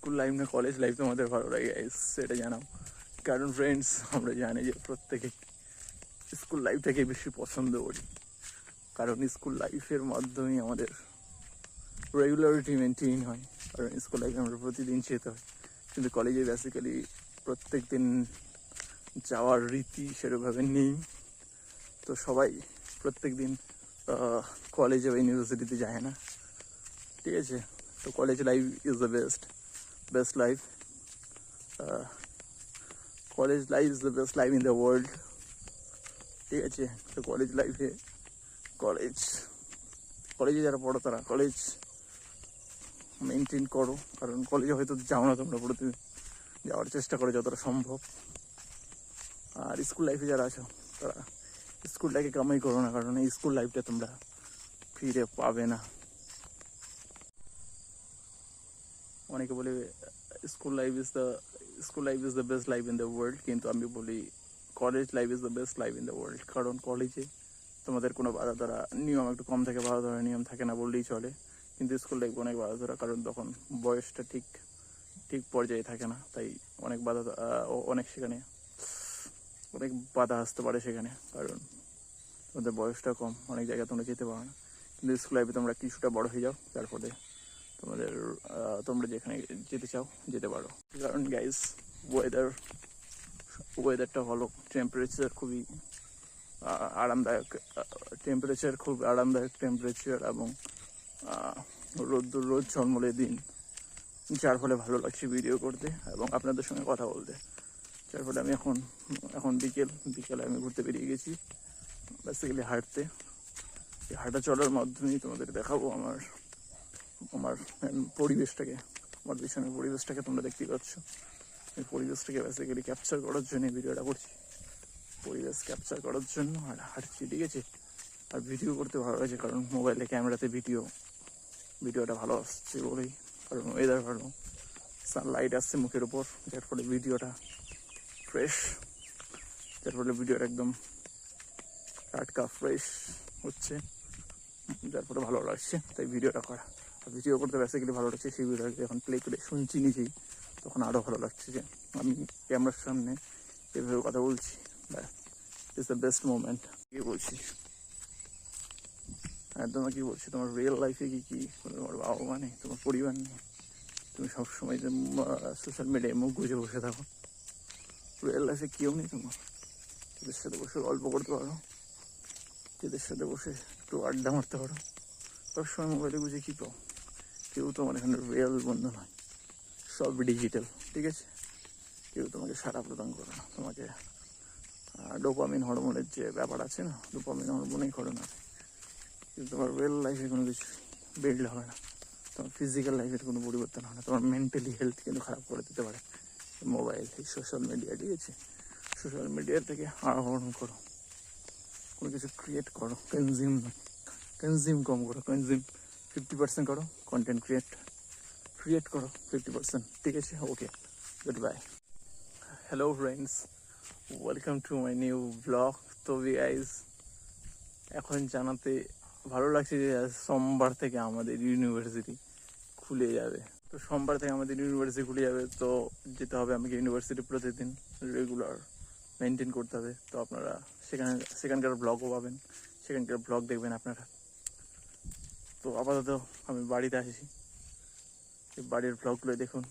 School life না college life তোমাদের ভালো লাগে গাইস সেটা জানাও। কারণ ফ্রেন্ডস আমরা জানি যে প্রত্যেকে স্কুল লাইফটাকে বেশি পছন্দ করি, কারণ স্কুল লাইফের মাধ্যমেই আমাদের রেগুলারিটি মেনটেন হয়। কারণ স্কুল লাইফে আমরা প্রতিদিন যেতে হয়, কিন্তু কলেজে বেসিক্যালি প্রত্যেক দিন যাওয়ার রীতি সেরকমভাবে নেই। তো সবাই প্রত্যেক দিন কলেজে বা ইউনিভার্সিটিতে যায় না, ঠিক আছে। তো college life is the best life. College life is the best life in the world, ঠিক আছে। তো কলেজ লাইফে কলেজে যারা পড়ো তারা কলেজ মেনটেন করো, কারণ কলেজে হয়তো যাও না তোমরা, প্রতিদিন যাওয়ার চেষ্টা করো যতটা সম্ভব। আর স্কুল লাইফে যারা আছো তারা স্কুলটাকে কামাই করো না, কারণ এই স্কুল লাইফটা তোমরা ফিরে পাবে না। অনেকে বলে school life is the best life in the world, কিন্তু আমি বলি college life is the best life in the world. কারণ কলেজে তোমাদের কোনো বাধা ধরা নিয়ম একটু কম থাকে, বাধা ধরা নিয়ম থাকে না বললেই চলে। কিন্তু স্কুল লাইফ অনেক বাধা ধরা, কারণ তখন বয়সটা ঠিক পর্যায়ে থাকে না, তাই অনেক সেখানে অনেক বাধা আসতে পারে সেখানে, কারণ তোমাদের বয়সটা কম, অনেক জায়গায় তোমরা যেতে পারো না। কিন্তু স্কুল লাইফে তোমরা কিছুটা বড় হয়ে যাও, যার ফলে তোমরা যেখানে যেতে চাও যেতে পারো। কারণ গাইস ওয়েদারটা ভালো, টেম্পারেচার খুবই আরামদায়ক, টেম্পারেচার, এবং রোদ ঝলমলে দিন, যার ফলে ভালো লাগছে ভিডিও করতে এবং আপনাদের সঙ্গে কথা বলতে। যার ফলে আমি এখন বিকেলে আমি ঘুরতে বেরিয়ে গেছি, বেসিক্যালি হাঁটতে। এই হাঁটা চলার মাধ্যমেই তোমাদের দেখাবো আমার পরিবেশটাকে, আমার পিছনের পরিবেশটাকে তোমরা দেখতেই পাচ্ছ। এই পরিবেশটাকে বেসিক্যালি ক্যাপচার করার জন্য ভিডিওটা করছি, পরিবেশ ক্যাপচার করার জন্য আর হাঁটছি, ঠিক আছে। আর ভিডিও করতে ভালো লাগছে, কারণ মোবাইলে ক্যামেরাতে ভিডিওটা ভালো আসছে বলেই, কারণ ওয়েদার ভালো, সানলাইট আসছে মুখের উপর, যার ফলে ভিডিওটা ফ্রেশ, একদম টাটকা ফ্রেশ হচ্ছে, যার ফলে ভালো লাগছে, তাই ভিডিওটা করা। আর ভিডিও করতে বেসিক্যালি ভালো লাগছে, সেই ভিডিওটা যখন প্লে করে শুনছি নিজেই, তখন আরও ভালো লাগছে যে আমি ক্যামেরার সামনে এভাবে কথা বলছি। It's the best moment. কি বলছি তোমার কি বলছি, তোমার রিয়েল লাইফে কি তোমার বাবা মা নেই, তোমার পরিবার নেই, তুমি সবসময় যে সোশ্যাল মিডিয়ায় মুখ গুজে বসে থাকো, রিয়েল লাইফে কেউ নেই তোমার, যাদের সাথে বসে গল্প করতে পারো, যাদের সাথে বসে একটু আড্ডা মারতে পারো। সবসময় মোবাইলে বুঝে কী পাও, কেউ তোমার এখানে রিয়েল বন্ধু নয়, সব ডিজিটাল, ঠিক আছে। কেউ তোমাকে সাড়া প্রদান করে না, তোমাকে ডোপামিন হরমোনের যে ব্যাপার আছে না, ডোপামিন হরমোনেই করে না, কিন্তু তোমার রিয়েল লাইফে কোনো কিছু বিল্ড হবে না, তোমার ফিজিক্যাল লাইফের কোনো পরিবর্তন হয় না, তোমার মেন্টালি হেলথ কিন্তু খারাপ করে দিতে পারে মোবাইল, সোশ্যাল মিডিয়া, ঠিক আছে। সোশ্যাল মিডিয়া থেকে আহরণ করো, কোনো কিছু ক্রিয়েট করো, কনজিউম কম করো, 50% করো, কন্টেন্ট ক্রিয়েট করো 50%, ঠিক আছে। Okay, good bye. Hello friends, welcome to my new blog. তো গাইজ, এখন জানাতে ভালো লাগছে যে সোমবার থেকে আমাদের ইউনিভার্সিটি খুলে যাবে। তো সোমবার থেকে আমাদের ইউনিভার্সিটি খুলে যাবে, তো যেতে হবে আমাকে ইউনিভার্সিটি প্রতিদিন রেগুলার মেনটেন করতে হবে। তো আপনারা সেখানকার ব্লগও পাবেন, সেখানকার ব্লগ দেখবেন আপনারা। তো আপাতত আমি বাড়িতে আসি, বাড়ির ব্লগগুলো দেখুন।